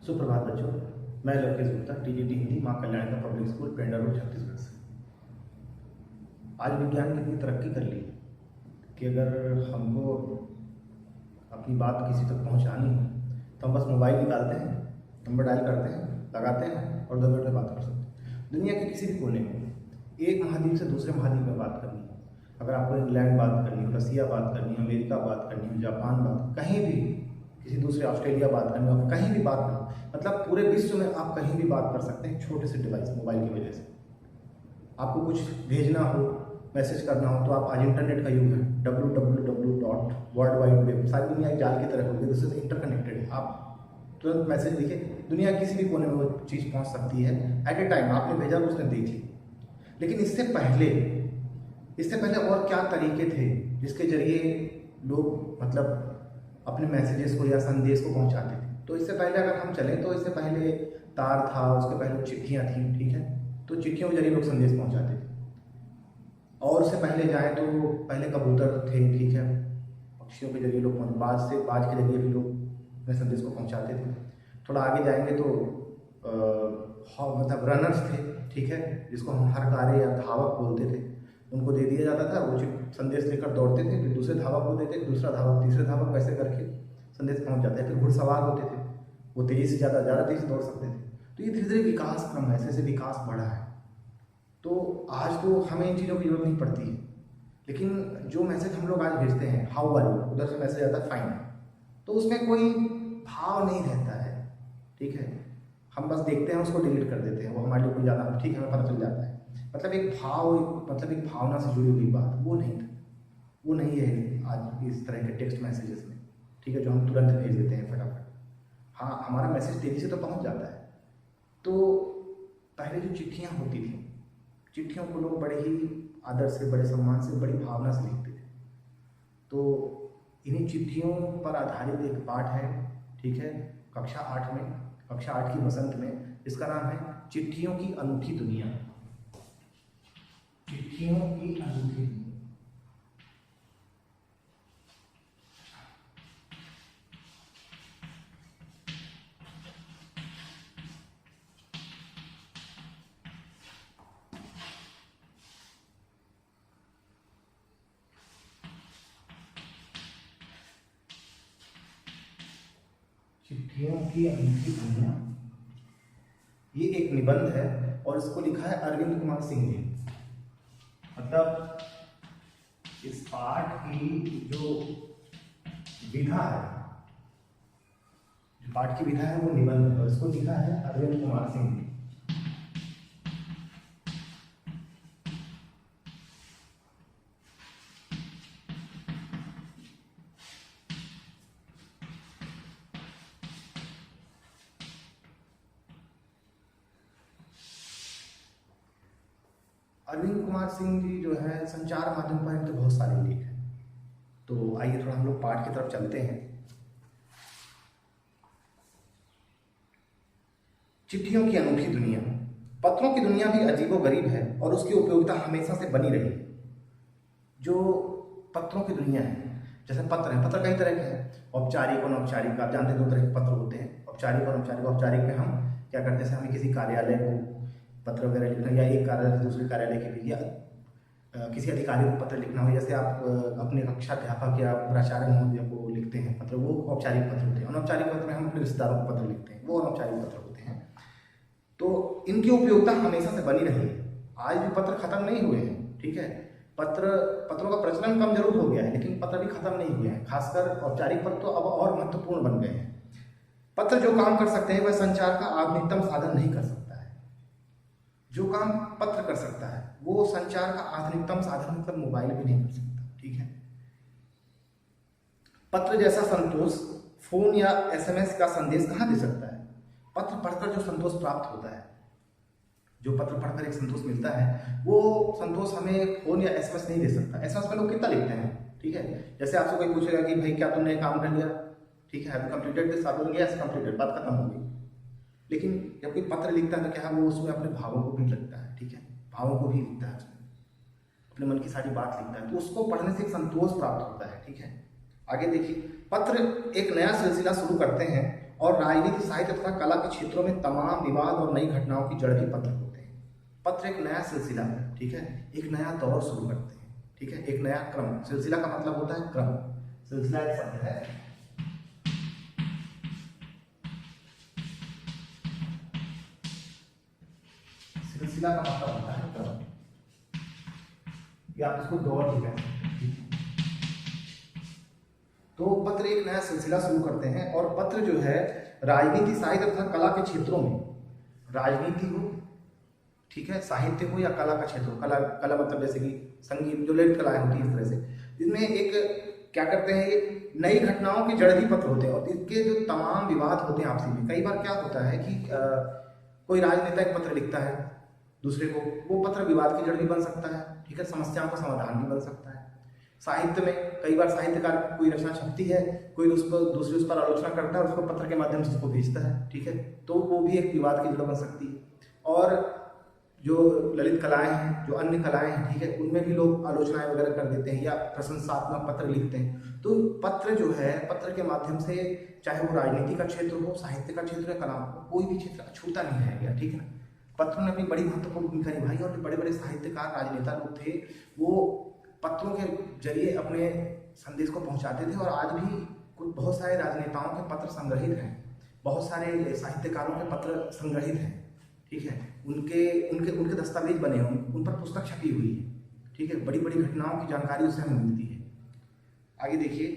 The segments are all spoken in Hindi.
सुप्रभात बच्चों, मैं लोकेश गुप्ता टीजीटी हिंदी माँ कल्याण का पब्लिक स्कूल पेंडा रोड छत्तीसगढ़ से। आज विज्ञान ने इतनी तरक्की कर ली कि अगर हमको अपनी बात किसी तक पहुंचानी हो तो हम बस मोबाइल निकालते हैं, नंबर डायल करते हैं, लगाते हैं और 2 मिनट में बात कर सकते हैं। दुनिया के किसी भी कोने में एक महाद्वीप से दूसरे महाद्वीप में बात करनी हो, अगर आपको इंग्लैंड बात करनी हो, रसिया बात करनी हो, अमेरिका बात करनी हो, जापान बात, कहीं भी किसी दूसरे ऑस्ट्रेलिया बात करनी हो, कहीं भी बात करनी, मतलब पूरे विश्व में आप कहीं भी बात कर सकते हैं छोटे से डिवाइस मोबाइल की वजह से। आपको कुछ भेजना हो, मैसेज करना हो तो आप आज इंटरनेट का युग है, www.worldwideweb, सारी दुनिया एक जाल की तरह होगी, दूसरे से इंटरकनेक्टेड है। आप तुरंत मैसेज लिखे, दुनिया किसी भी कोने में वो चीज़ पहुंच सकती है एट ए टाइम। आपने भेजा तो उसने देख ली। लेकिन इससे पहले और क्या तरीके थे जिसके जरिए लोग मतलब अपने मैसेजेस को या संदेश को पहुंचाते थे। तो इससे पहले अगर हम चलें तो इससे पहले तार था, उसके पहले चिट्ठियाँ थी, ठीक है, तो चिट्ठियों के जरिए लोग संदेश पहुंचाते थे। और उससे पहले जाएँ तो पहले कबूतर थे, ठीक है, पक्षियों के जरिए लोग बाज के जरिए भी लोग अपने संदेश को पहुंचाते थे। थोड़ा आगे जाएंगे तो मतलब रनर्स थे, ठीक है, जिसको हम हर कार्य या धावक बोलते थे, उनको दे दिया जाता था, वो संदेश लेकर दौड़ते थे, फिर दूसरे धावक को देते, दूसरा धावक, तीसरे धावक, वैसे करके संदेश पहुंच जाते हैं। फिर घुड़सवार होते थे, वो तेजी से ज़्यादा तेजी से दौड़ सकते थे। तो ये धीरे धीरे विकास क्रम है, ऐसे विकास बढ़ा है। तो आज तो हमें इन चीज़ों की जरूरत नहीं पड़ती है, लेकिन जो मैसेज हम लोग आज भेजते हैं, हाउ आर यू, उधर से मैसेज आता है फाइन, तो उसमें कोई भाव नहीं रहता है, ठीक है, हम बस देखते हैं, उसको डिलीट कर देते हैं, वो हमारे लिए कोई ज़्यादा, ठीक है, हमें पता चल जाता है। मतलब एक भावना से जुड़ी हुई बात वो नहीं है आज इस तरह के टेक्स्ट मैसेजेस में, ठीक है, जो हम तुरंत भेज देते हैं फटाफट। हाँ, हमारा मैसेज तेज़ी से तो पहुंच जाता है। तो पहले जो चिट्ठियाँ होती थी, चिट्ठियों को लोग बड़े ही आदर से, बड़े सम्मान से, बड़ी भावना से लिखते थे। तो इन्हीं चिट्ठियों पर आधारित एक पाठ है, ठीक है, कक्षा 8 की बसंत में, इसका नाम है चिट्ठियों की अनूठी दुनिया। चिट्ठियों की अनूठी दुनिया। चिट्ठियों की अनूठी दुनिया, ये एक निबंध है और इसको लिखा है अरविंद कुमार सिंह जी। मतलब इस पाठ की जो विधा है, वो निबंध है और इसको लिखा है अरविंद कुमार सिंह जी। अरविंद कुमार सिंह जी जो है संचार माध्यम पर इनके बहुत सारे लेख हैं। तो आइए थोड़ा हम लोग पाठ की तरफ चलते हैं। चिट्ठियों की अनूठी दुनिया। पत्रों की दुनिया भी अजीबोगरीब है और उसकी उपयोगिता हमेशा से बनी रही। जो पत्रों की दुनिया है, जैसे पत्र है, पत्र कई तरह के हैं, औपचारिक और अनौपचारिक। आप जानते हैं 2 तरह के पत्र होते हैं, औपचारिक और अनौपचारिक। औपचारिक में हम क्या करते हैं, हमें किसी कार्यालय को पत्र वगैरह लिखना, या एक कार्यालय से दूसरे कार्यालय के भी, या किसी अधिकारी को पत्र लिखना हो, जैसे आप अपने कक्षाध्यापक या प्राचार्य महोदय को लिखते हैं पत्र, वो औपचारिक पत्र होते हैं। अनौपचारिक पत्र में हम अपने रिश्तेदारों को पत्र लिखते हैं, वो अनौपचारिक पत्र होते हैं। तो इनकी उपयोगिता हमेशा से बनी रही है, आज भी पत्र खत्म नहीं हुए हैं, ठीक है। पत्रों का प्रचलन कम जरूर हो गया है, लेकिन पत्र भी खत्म नहीं हुए हैं। खासकर औपचारिक पत्र तो अब और महत्वपूर्ण बन गए हैं। पत्र जो काम कर सकते हैं वह संचार का आधुनिकतम साधन नहीं कर सकता है। जो काम पत्र कर सकता है वो संचार का आधुनिकतम साधन मतलब मोबाइल भी नहीं कर सकता, ठीक है। पत्र जैसा संतोष फोन या एसएमएस का संदेश कहाँ दे सकता है। पत्र पढ़कर जो संतोष प्राप्त होता है, जो पत्र पढ़कर एक संतोष मिलता है, वो संतोष हमें फोन या एसएमएस नहीं दे सकता। एसएमएस में लोग कितना लिखते हैं, ठीक है, जैसे आपसे कोई पूछेगा कि भाई क्या तुमने काम कर लिया, ठीक है, कंप्लीटेड दिस, आप बोलेंगे यस कंप्लीटेड, बात खत्म हो गई। लेकिन जब कोई पत्र लिखता है तो क्या वो उसमें अपने भावों को भी लिखता है, ठीक है, भावों को भी लिखता है, उसमें अपने मन की सारी बात लिखता है, तो उसको पढ़ने से एक संतोष प्राप्त होता है, ठीक है। आगे देखिए, पत्र एक नया सिलसिला शुरू करते हैं और राजनीति, साहित्य तथा कला के क्षेत्रों में तमाम विवाद और नई घटनाओं की जड़ भी पत्र होते हैं। पत्र एक नया सिलसिला, ठीक है, एक नया दौर शुरू करते हैं, ठीक है, एक नया क्रम। सिलसिला का मतलब होता है क्रम, सिलसिला एक शब्द है। सिलसिला का मतलब होता है क्रम, या आप इसको दौर भी कह सकते हैं। तो पत्र एक नया सिलसिला शुरू करते हैं, और पत्र जो है राजनीति, साहित्य तथा कला के क्षेत्रों में, राजनीति हो, ठीक है, साहित्य हो या कला का क्षेत्र हो, कला मतलब जैसे कि संगीत, जो ललित कलाएं होती है इस तरह से, जिसमें एक क्या करते हैं, ये नई घटनाओं के जड़ भी पत्र होते हैं, और इसके जो तमाम विवाद होते हैं आपसी में। कई बार क्या होता है कि कोई राजनेता एक पत्र लिखता है दूसरे को, वो पत्र विवाद की जड़ भी बन सकता है, ठीक है, समस्याओं का समाधान भी बन सकता है। साहित्य में कई बार साहित्यकार कोई रचना छपती है, कोई उस पर दूसरे उस पर आलोचना करता है, उसको पत्र के माध्यम से उसको भेजता है, ठीक है, तो वो भी एक विवाद की जड़ बन सकती है। और जो ललित कलाएं हैं, जो अन्य कलाएं हैं, ठीक है, उनमें भी लोग आलोचनाएं वगैरह कर देते हैं या प्रशंसात्मक पत्र लिखते हैं। तो पत्र जो है, पत्र के माध्यम से, चाहे वो राजनीति का क्षेत्र हो, साहित्य का क्षेत्र है, कला हो, कोई भी क्षेत्र छूटा नहीं रह गया, ठीक है ना। पत्रों ने अपनी बड़ी महत्वपूर्ण भूमिका निभाई, और जो बड़े बड़े साहित्यकार, राजनेता लोग थे, वो पत्रों के जरिए अपने संदेश को पहुंचाते थे। और आज भी कुछ बहुत सारे राजनेताओं के पत्र संग्रहित हैं, बहुत सारे साहित्यकारों के पत्र संग्रहित हैं, ठीक है, उनके उनके उनके दस्तावेज बने हुए, उन पर पुस्तक छपी हुई है, ठीक है, बड़ी बड़ी घटनाओं की जानकारी उससे हमें मिलती है। आगे देखिए,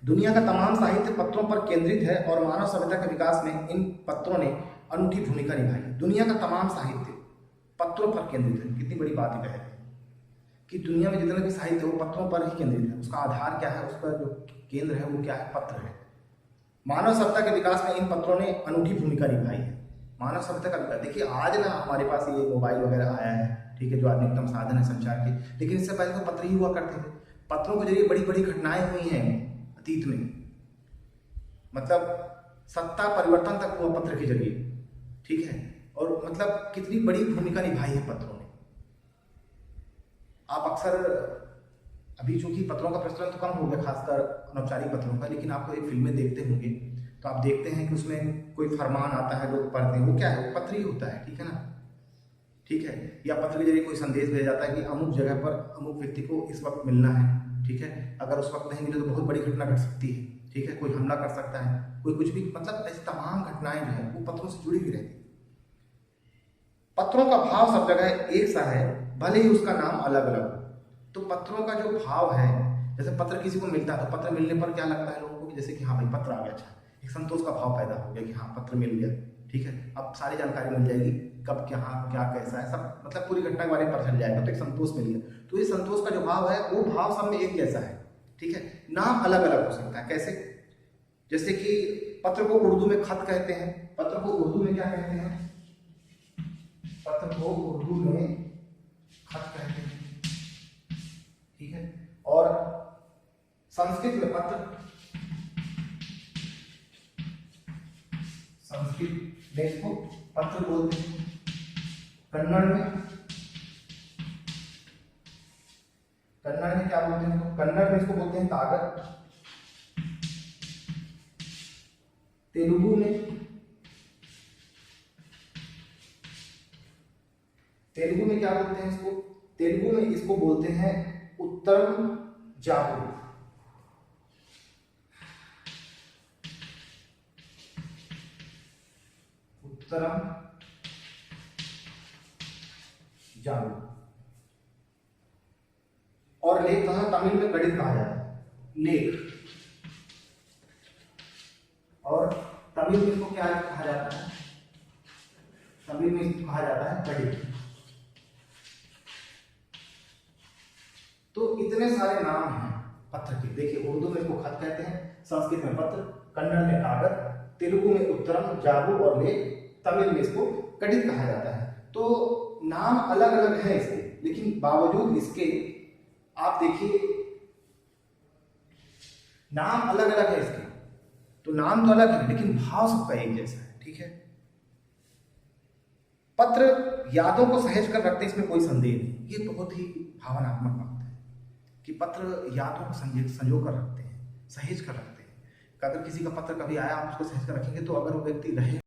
दुनिया का तमाम साहित्य पत्रों पर केंद्रित है, और मानव सभ्यता के विकास में इन पत्रों ने अनूठी भूमिका निभाई। दुनिया का तमाम साहित्य पत्रों पर केंद्रित है। कितनी बड़ी बात है कि दुनिया में जितना भी साहित्य है वो पत्रों पर ही केंद्रित है। उसका आधार क्या है, उसका जो केंद्र है वो क्या है, पत्र है। मानव सभ्यता के विकास में इन पत्रों ने अनूठी भूमिका निभाई है। मानव सभ्यता का विकास, देखिए आज ना हमारे पास ये मोबाइल वगैरह आया है, ठीक है, जो अधिकतम साधन है संचार के, लेकिन इससे पहले तो पत्र ही हुआ करते थे। पत्रों के जरिए बड़ी बड़ी घटनाएं हुई हैं अतीत में, मतलब सत्ता परिवर्तन तक हुआ पत्र के जरिए, ठीक है, और मतलब कितनी बड़ी भूमिका निभाई है पत्रों ने। आप अक्सर, अभी चूंकि पत्रों का प्रचलन तो कम हो गया, खासकर अनौपचारिक पत्रों का, लेकिन आप कोई फिल्में देखते होंगे तो आप देखते हैं कि उसमें कोई फरमान आता है, लोग पढ़ते हैं, वो क्या है, वो पत्र ही होता है, ठीक है ना, ठीक है, या पत्र के जरिए कोई संदेश भेजा जाता है कि अमुक जगह पर अमुक व्यक्ति को इस वक्त मिलना है, ठीक है, अगर उस वक्त नहीं मिले तो बहुत बड़ी घटना घट सकती है, ठीक है, कोई हमला कर सकता है, कोई कुछ भी, मतलब ऐसी तमाम घटनाएं जो है वो पत्रों से जुड़ी हुई रहती है। पत्रों का भाव सब जगह एक सा है, भले ही उसका नाम अलग अलग हो। तो पत्रों का जो भाव है, जैसे पत्र किसी को मिलता है तो पत्र मिलने पर क्या लगता है लोगों को, जैसे कि हाँ भाई पत्र आ गया, अच्छा, एक संतोष का भाव पैदा हो गया कि हाँ पत्र मिल गया, ठीक है, अब सारी जानकारी मिल जाएगी, कब क्या, क्या कैसा है, सब मतलब पूरी घटना के बारे में पता चल जाएगा, तो एक संतोष मिल गया। तो ये संतोष का जो भाव है वो भाव सब में एक जैसा है, ठीक है, नाम अलग अलग हो सकता है। कैसे, जैसे कि पत्र को उर्दू में खत कहते हैं, पत्र को उर्दू में क्या कहते हैं, पत्र को उर्दू में खत कहते हैं, ठीक है, और संस्कृत में पत्र, संस्कृत में इसको पत्र बोलते हैं, कन्नड़ में क्या बोलते हैं, कन्नड़ में इसको बोलते हैं कागज, तेलुगु में क्या बोलते हैं इसको, तेलुगु में इसको बोलते हैं उत्तरम जाबु, उत्तरम जाबु। और लेख कहा, तमिल में गणित कहा जाता है, लेख, और तमिल में इसको क्या कहा जाता है, तमिल में इसको कहा जाता है गणित। तो इतने सारे नाम हैं पत्र के। देखिए उर्दू में इसको खत कहते हैं, संस्कृत में पत्र, कन्नड़ में कागज, तेलुगु में उत्तरम जाबु और लेख, तमिल में इसको गणित कहा जाता है। तो नाम अलग अलग है इसके, लेकिन बावजूद इसके आप देखिए नाम अलग अलग है इसके, तो नाम तो अलग है लेकिन भाव सबका एक जैसा है, ठीक है। पत्र यादों को सहेज कर रखते, इसमें कोई संदेह नहीं, ये बहुत ही भावनात्मक बात है कि पत्र यादों को संजो कर रखते हैं, सहेज कर रखते हैं। अगर किसी का पत्र कभी आया, आप उसको सहेज कर रखेंगे, तो अगर वो व्यक्ति रहे